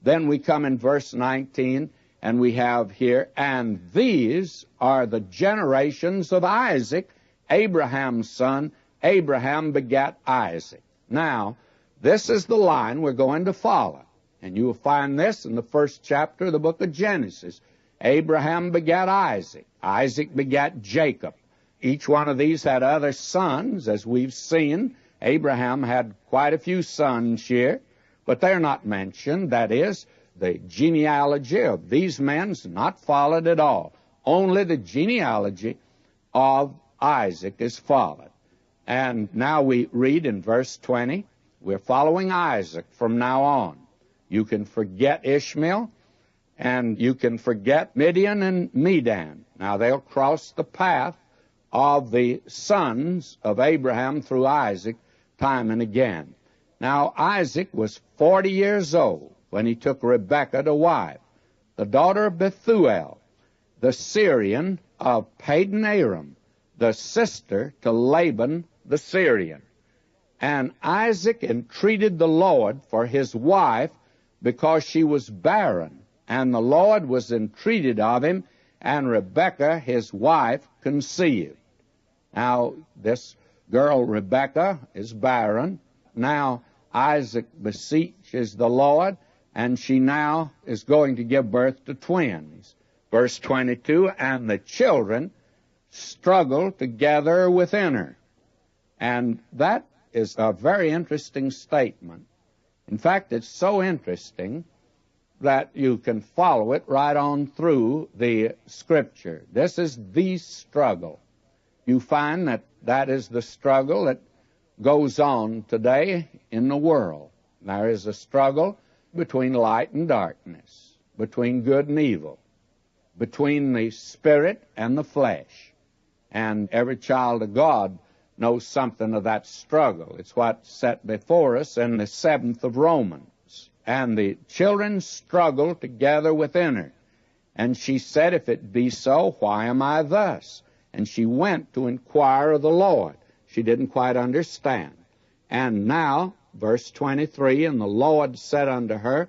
Then we come in verse 19, and we have here, and these are the generations of Isaac, Abraham's son. Abraham begat Isaac. Now, this is the line we're going to follow. And you will find this in the first chapter of the book of Genesis. Abraham begat Isaac. Isaac begat Jacob. Each one of these had other sons, as we've seen. Abraham had quite a few sons here, but they're not mentioned. That is, the genealogy of these men's not followed at all. Only the genealogy of Isaac is followed. And now we read in verse 20, we're following Isaac from now on. You can forget Ishmael, and you can forget Midian and Medan. Now they'll cross the path of the sons of Abraham through Isaac time and again. Now Isaac was 40 years old when he took Rebekah to wife, the daughter of Bethuel, the Syrian of Padan Aram, the sister to Laban the Syrian. And Isaac entreated the Lord for his wife because she was barren, and the Lord was entreated of him, and Rebekah, his wife, conceived. Now, this girl, Rebekah, is barren. Now, Isaac beseeches the Lord, and she now is going to give birth to twins. Verse 22, and the children struggle together within her. And that is a very interesting statement. In fact, it's so interesting that you can follow it right on through the Scripture. This is the struggle. You find that that is the struggle that goes on today in the world. There is a struggle between light and darkness, between good and evil, between the spirit and the flesh. And every child of God knows something of that struggle. It's what's set before us in the 7th of Romans. And the children struggle together within her. And she said, if it be so, why am I thus? And she went to inquire of the Lord. She didn't quite understand. And now, verse 23, and the Lord said unto her,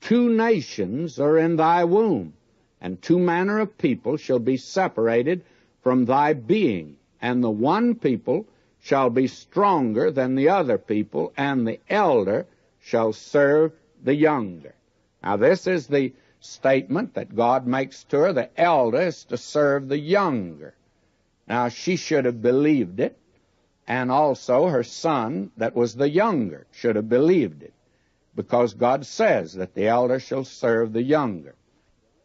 2 nations are in thy womb, and 2 manner of people shall be separated from thy being, and the one people shall be stronger than the other people, and the elder shall serve the younger. Now, this is the statement that God makes to her. The elder is to serve the younger. Now, she should have believed it, and also her son that was the younger should have believed it, because God says that the elder shall serve the younger.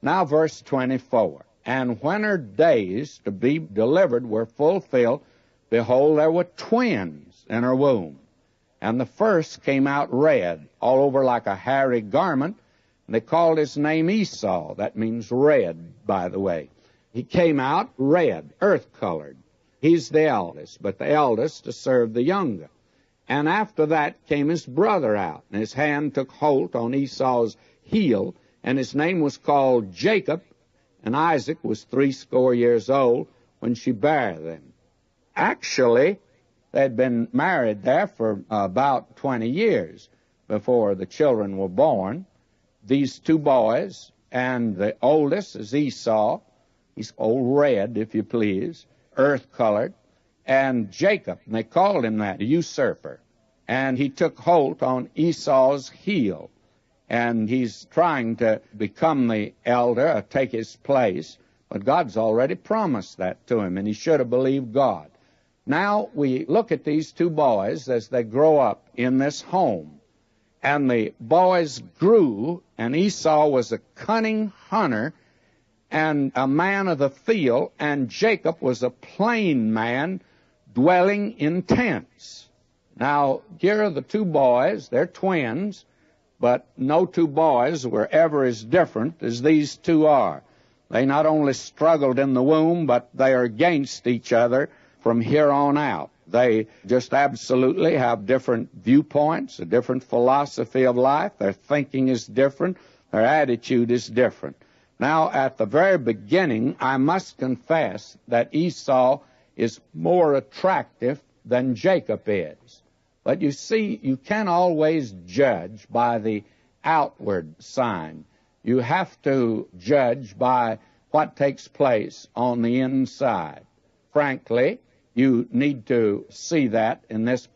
Now, verse 24, and when her days to be delivered were fulfilled, behold, there were twins in her womb. And the first came out red, all over like a hairy garment, and they called his name Esau. That means red, by the way. He came out red, earth-colored. He's the eldest, but the eldest to serve the younger. And after that came his brother out, and his hand took hold on Esau's heel, and his name was called Jacob, and Isaac was 80 years old when she bare them. Actually, they'd been married there for about 20 years before the children were born. These 2 boys, and the oldest is Esau. He's old red, if you please, earth-colored, and Jacob, and they called him that, a usurper. And he took hold on Esau's heel, and he's trying to become the elder, take his place, but God's already promised that to him, and he should have believed God. Now we look at these 2 boys as they grow up in this home, and the boys grew, and Esau was a cunning hunter and a man of the field, and Jacob was a plain man dwelling in tents. Now, here are the 2 boys. They're twins, but no 2 boys were ever as different as these 2 are. They not only struggled in the womb, but they are against each other from here on out. They just absolutely have different viewpoints, a different philosophy of life. Their thinking is different. Their attitude is different. Now, at the very beginning, I must confess that Esau is more attractive than Jacob is. But you see, you can't always judge by the outward sign. You have to judge by what takes place on the inside. Frankly, you need to see that in this